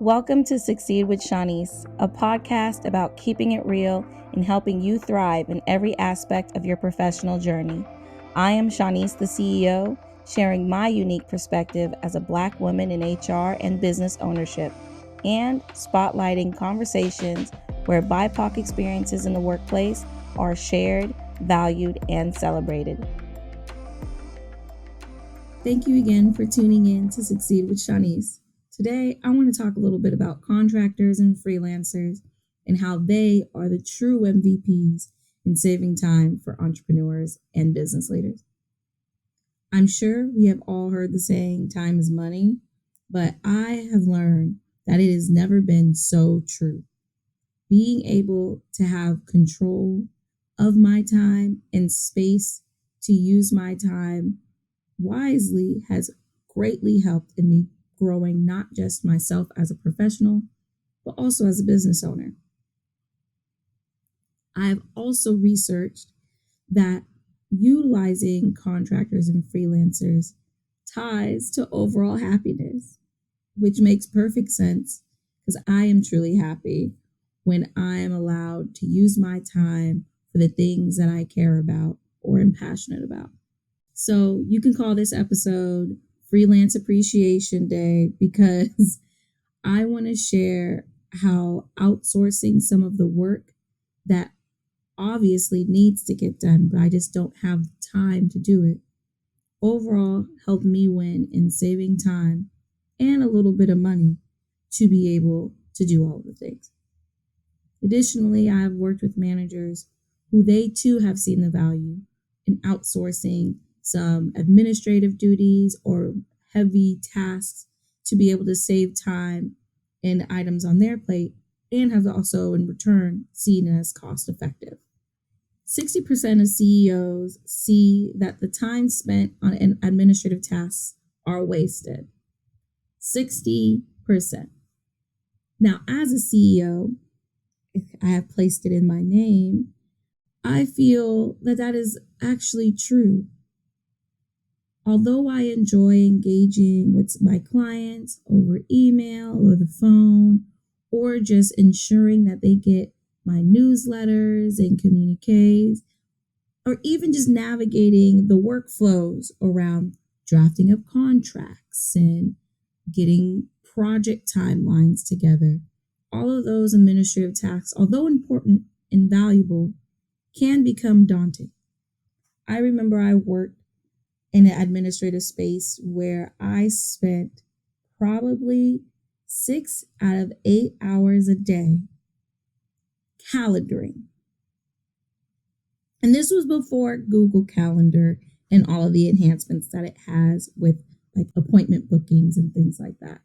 Welcome to Succeed with Shanice, a podcast about keeping it real and helping you thrive in every aspect of your professional journey. I am Shanice, the CEO, sharing my unique perspective as a Black woman in HR and business ownership, and spotlighting conversations where BIPOC experiences in the workplace are shared, valued, and celebrated. Thank you again for tuning in to Succeed with Shanice. Today, I want to talk a little bit about contractors and freelancers and how they are the true MVPs in saving time for entrepreneurs and business leaders. I'm sure we have all heard the saying, time is money, but I have learned that it has never been so true. Being able to have control of my time and space to use my time wisely has greatly helped in me growing not just myself as a professional, but also as a business owner. I've also researched that utilizing contractors and freelancers ties to overall happiness, which makes perfect sense because I am truly happy when I am allowed to use my time for the things that I care about or am passionate about. So you can call this episode Freelance Appreciation Day because I want to share how outsourcing some of the work that obviously needs to get done, but I just don't have the time to do it, overall helped me win in saving time and a little bit of money to be able to do all of the things. Additionally, I have worked with managers who they too have seen the value in outsourcing some administrative duties or heavy tasks to be able to save time and items on their plate, and have also in return seen it as cost effective. 60% of CEOs see that the time spent on administrative tasks are wasted. 60%. Now, as a CEO, I have placed it in my name, I feel that that is actually true. Although I enjoy engaging with my clients over email or the phone, or just ensuring that they get my newsletters and communiques, or even just navigating the workflows around drafting up contracts and getting project timelines together, all of those administrative tasks, although important and valuable, can become daunting. I remember I worked in an administrative space where I spent probably 6 out of 8 hours a day calendaring. And this was before Google Calendar and all of the enhancements that it has with like appointment bookings and things like that.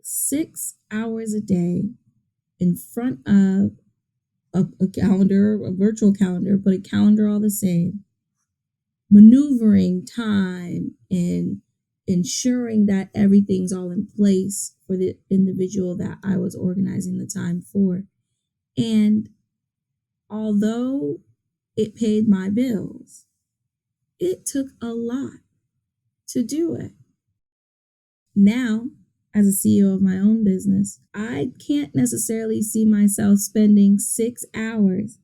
6 hours a day in front of a calendar, a virtual calendar, but a calendar all the same, maneuvering time and ensuring that everything's all in place for the individual that I was organizing the time for. And although it paid my bills, it took a lot to do it. Now, as a CEO of my own business, I can't necessarily see myself spending 6 hours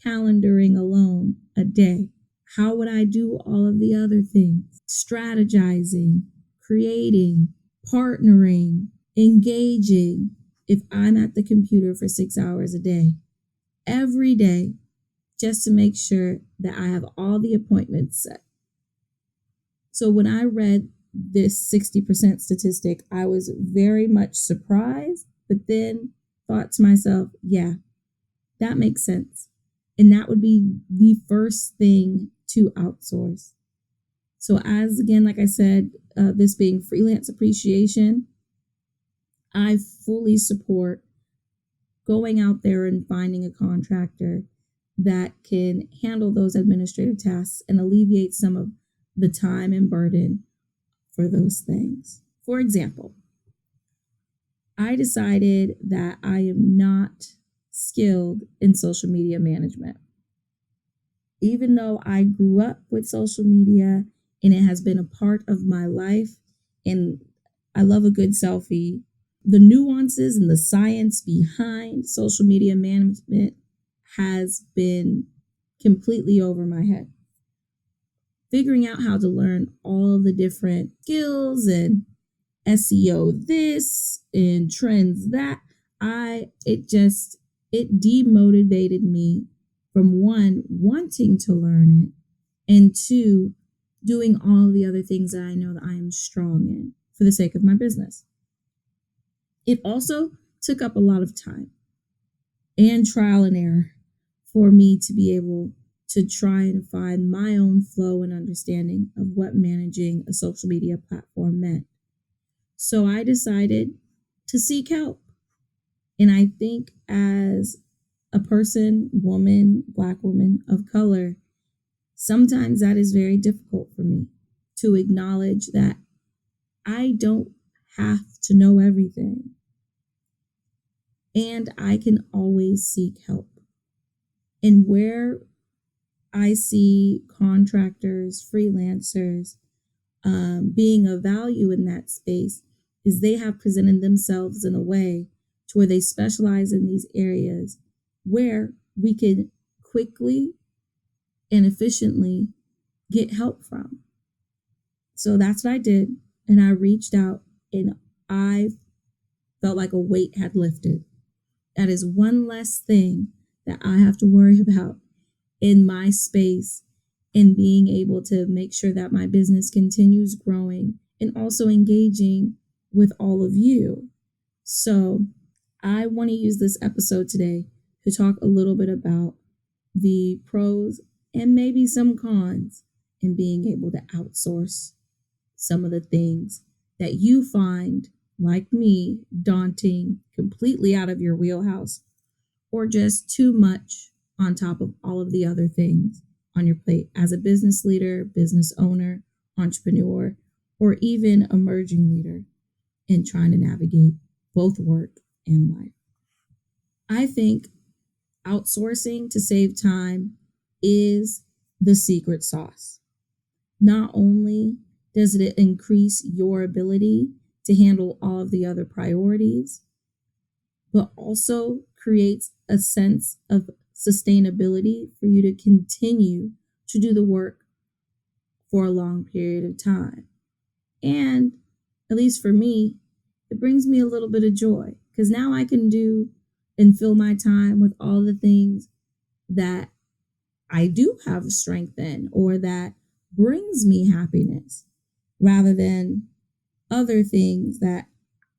calendaring alone a day. How would I do all of the other things? Strategizing, creating, partnering, engaging, if I'm at the computer for 6 hours a day, every day, just to make sure that I have all the appointments set. So when I read this 60% statistic, I was very much surprised, but then thought to myself, yeah, that makes sense. And that would be the first thing to outsource. So as again, like I said, this being freelance appreciation, I fully support going out there and finding a contractor that can handle those administrative tasks and alleviate some of the time and burden for those things. For example, I decided that I am not skilled in social media management. Even though I grew up with social media and it has been a part of my life, and I love a good selfie, The nuances and the science behind social media management has been completely over my head. Figuring out how to learn all of the different skills and SEO this and trends that, it demotivated me from one, wanting to learn it, and two, doing all of the other things that I know that I am strong in for the sake of my business. It also took up a lot of time and trial and error for me to be able to try and find my own flow and understanding of what managing a social media platform meant. So I decided to seek help. And I think as a person, woman, Black woman of color, sometimes that is very difficult for me to acknowledge that I don't have to know everything. And I can always seek help. And where I see contractors, freelancers, being of value in that space is they have presented themselves in a way to where they specialize in these areas where we can quickly and efficiently get help from. So that's what I did. And I reached out and I felt like a weight had lifted. That is one less thing that I have to worry about in my space, in being able to make sure that my business continues growing and also engaging with all of you. So I want to use this episode today to talk a little bit about the pros and maybe some cons in being able to outsource some of the things that you find, like me, daunting, completely out of your wheelhouse, or just too much on top of all of the other things on your plate as a business leader, business owner, entrepreneur, or even emerging leader in trying to navigate both work and life. I think outsourcing to save time is the secret sauce. Not only does it increase your ability to handle all of the other priorities, but also creates a sense of sustainability for you to continue to do the work for a long period of time. And at least for me, it brings me a little bit of joy because now I can do and fill my time with all the things that I do have strength in or that brings me happiness rather than other things that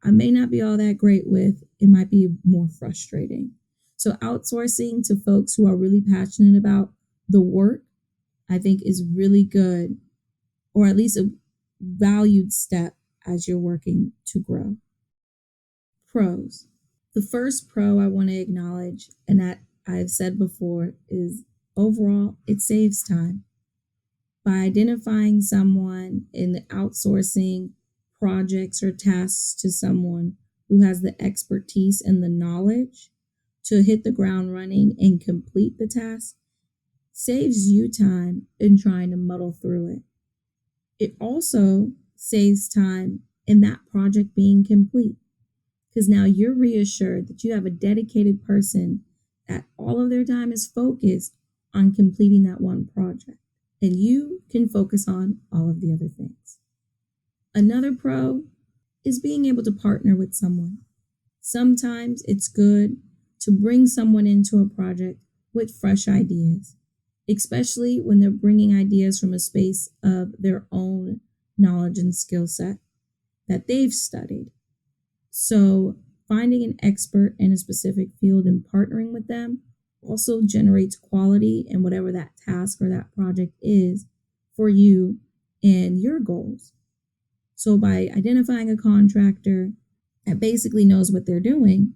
I may not be all that great with. It might be more frustrating. So outsourcing to folks who are really passionate about the work, I think is really good, or at least a valued step as you're working to grow. Pros. The first pro I want to acknowledge, and that I've said before, is overall, it saves time. By identifying someone in the outsourcing projects or tasks to someone who has the expertise and the knowledge to hit the ground running and complete the task, saves you time in trying to muddle through it. It also saves time in that project being complete because now you're reassured that you have a dedicated person that all of their time is focused on completing that one project, and you can focus on all of the other things. Another pro is being able to partner with someone. Sometimes it's good to bring someone into a project with fresh ideas, especially when they're bringing ideas from a space of their own knowledge and skill set that they've studied. So finding an expert in a specific field and partnering with them also generates quality in whatever that task or that project is for you and your goals. So by identifying a contractor that basically knows what they're doing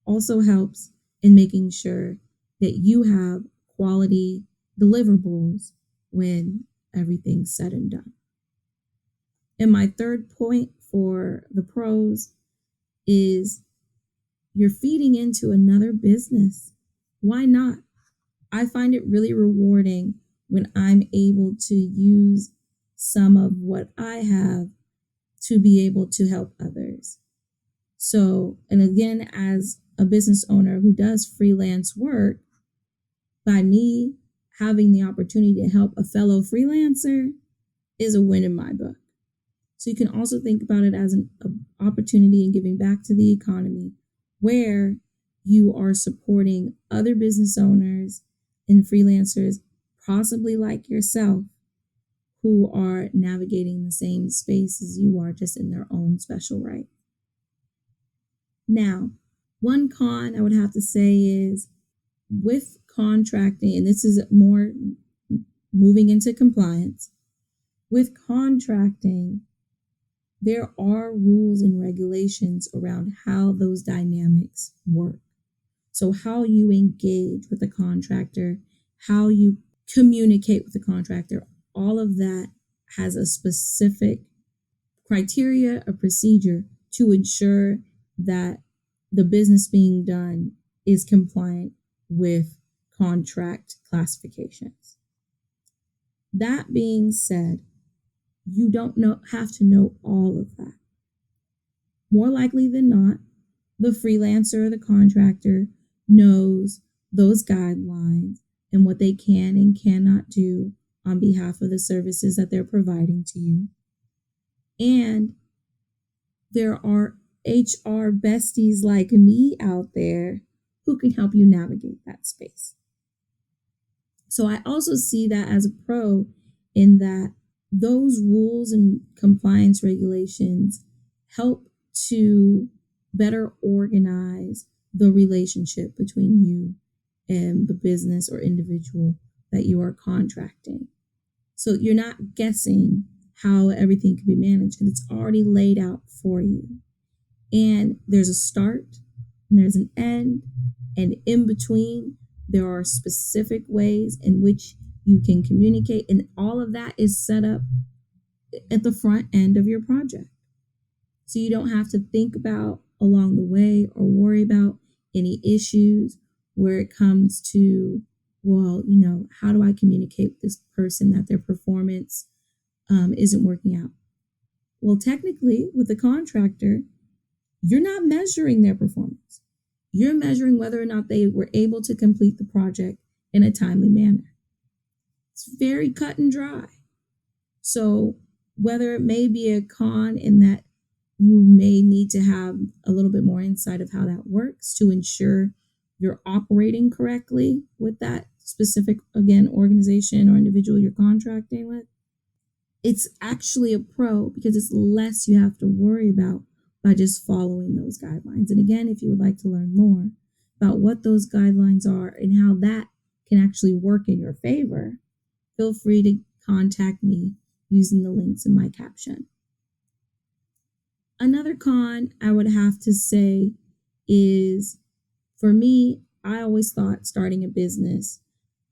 also helps in making sure that you have quality deliverables when everything's said and done. And my third point for the pros is you're feeding into another business. Why not? I find it really rewarding when I'm able to use some of what I have to be able to help others. So, and again, as a business owner who does freelance work, by me having the opportunity to help a fellow freelancer is a win in my book. So you can also think about it as an opportunity in giving back to the economy where you are supporting other business owners and freelancers, possibly like yourself, who are navigating the same space as you are, just in their own special right. Now, one con I would have to say is with contracting, and this is more moving into compliance, with contracting, there are rules and regulations around how those dynamics work. So, how you engage with the contractor, how you communicate with the contractor, all of that has a specific criteria, a procedure to ensure that the business being done is compliant with contract classifications. That being said, you don't have to know all of that. More likely than not, the freelancer or the contractor knows those guidelines and what they can and cannot do on behalf of the services that they're providing to you. And there are HR besties like me out there who can help you navigate that space. So I also see that as a pro in that those rules and compliance regulations help to better organize the relationship between you and the business or individual that you are contracting. So you're not guessing how everything can be managed because it's already laid out for you. And there's a start and there's an end, and in between, there are specific ways in which you can communicate, and all of that is set up at the front end of your project. So you don't have to think about along the way or worry about any issues where it comes to, well, how do I communicate with this person that their performance isn't working out? Well, technically, with the contractor, you're not measuring their performance. You're measuring whether or not they were able to complete the project in a timely manner. It's very cut and dry. So whether it may be a con in that you may need to have a little bit more insight of how that works to ensure you're operating correctly with that specific, again, organization or individual you're contracting with, it's actually a pro because it's less you have to worry about by just following those guidelines. And again, if you would like to learn more about what those guidelines are and how that can actually work in your favor, feel free to contact me using the links in my caption. Another con I would have to say is, for me, I always thought starting a business,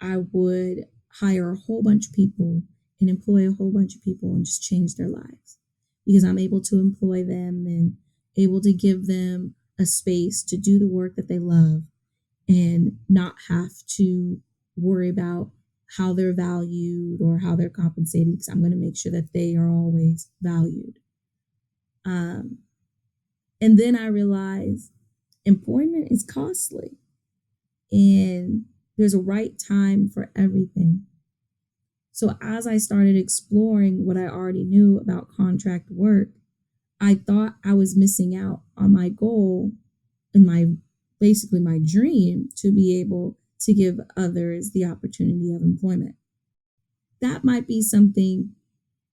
I would hire a whole bunch of people and employ a whole bunch of people and just change their lives because I'm able to employ them and able to give them a space to do the work that they love and not have to worry about how they're valued or how they're compensated because I'm going to make sure that they are always valued. And then I realized employment is costly and there's a right time for everything. So as I started exploring what I already knew about contract work, I thought I was missing out on my goal and my dream to be able to give others the opportunity of employment. That might be something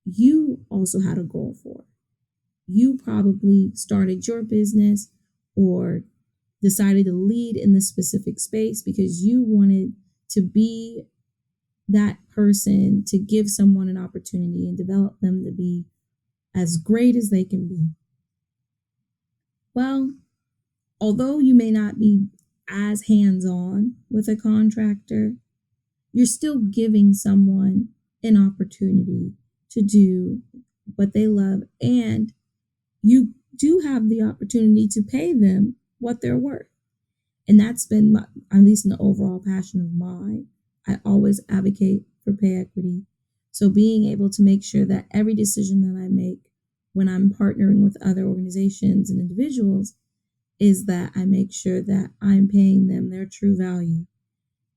you also had a goal for. You probably started your business or decided to lead in this specific space because you wanted to be that person to give someone an opportunity and develop them to be as great as they can be. Well, although you may not be as hands-on with a contractor, you're still giving someone an opportunity to do what they love, and you do have the opportunity to pay them what they're worth. And that's been, at least an overall passion of mine. I always advocate for pay equity. So being able to make sure that every decision that I make when I'm partnering with other organizations and individuals is that I make sure that I'm paying them their true value.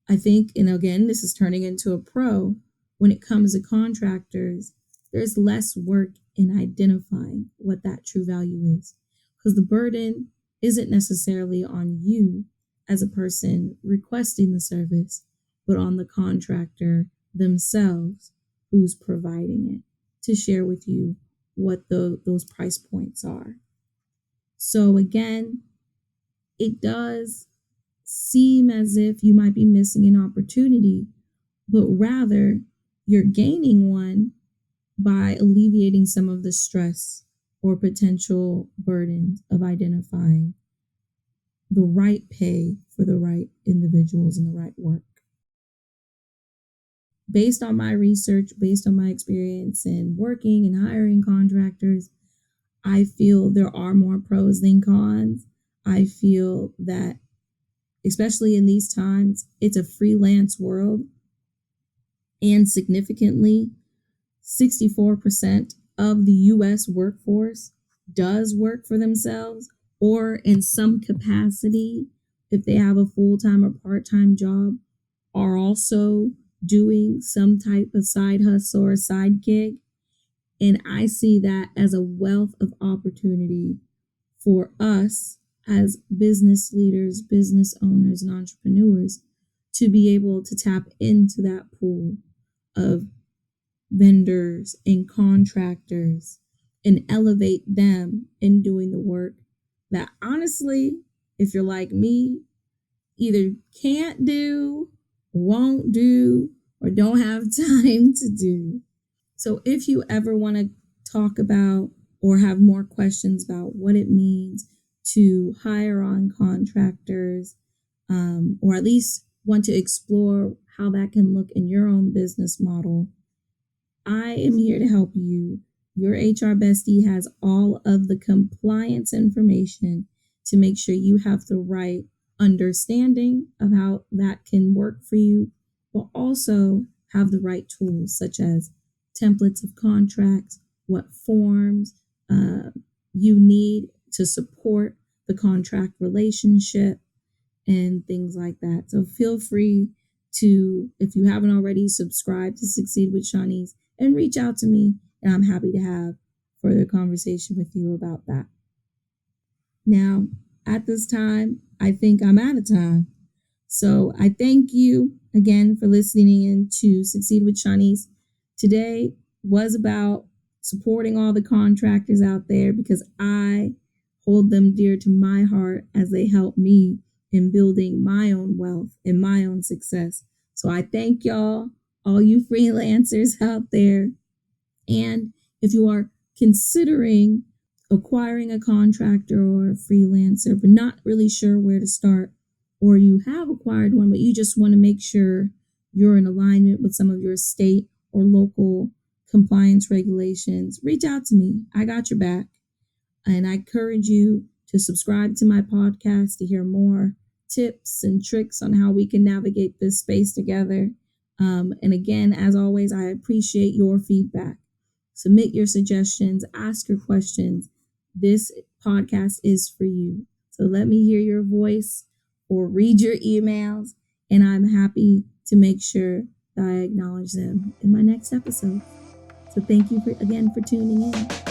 I think, and again, this is turning into a pro, when it comes to contractors, there's less work in identifying what that true value is, because the burden isn't necessarily on you as a person requesting the service, but on the contractor themselves who's providing it to share with you what those price points are. So again, it does seem as if you might be missing an opportunity, but rather you're gaining one by alleviating some of the stress or potential burdens of identifying the right pay for the right individuals and the right work. Based on my research, based on my experience in working and hiring contractors, I feel there are more pros than cons. I feel that, especially in these times, it's a freelance world. And significantly, 64% of the US workforce does work for themselves or in some capacity, if they have a full-time or part-time job, are also doing some type of side hustle or side gig. And I see that as a wealth of opportunity for us as business leaders, business owners, and entrepreneurs to be able to tap into that pool of vendors and contractors and elevate them in doing the work that, honestly, if you're like me, either can't do, won't do, or don't have time to do. So if you ever want to talk about or have more questions about what it means to hire on contractors, or at least want to explore how that can look in your own business model, I am here to help you. Your HR bestie has all of the compliance information to make sure you have the right understanding of how that can work for you, but also have the right tools such as templates of contracts, what forms you need to support the contract relationship, and things like that. So feel free to, if you haven't already, subscribe to Succeed with Shanice and reach out to me, and I'm happy to have further conversation with you about that. Now, at this time, I think I'm out of time. So I thank you again for listening in to Succeed with Shanice. Today was about supporting all the contractors out there because I hold them dear to my heart as they help me in building my own wealth and my own success. So I thank y'all, all you freelancers out there. And if you are considering acquiring a contractor or a freelancer, but not really sure where to start, or you have acquired one, but you just want to make sure you're in alignment with some of your state or local compliance regulations, reach out to me. I got your back. And I encourage you to subscribe to my podcast to hear more tips and tricks on how we can navigate this space together. And again, as always, I appreciate your feedback. Submit your suggestions, ask your questions. This podcast is for you. So let me hear your voice or read your emails, and I'm happy to make sure that I acknowledge them in my next episode. So thank you again for tuning in.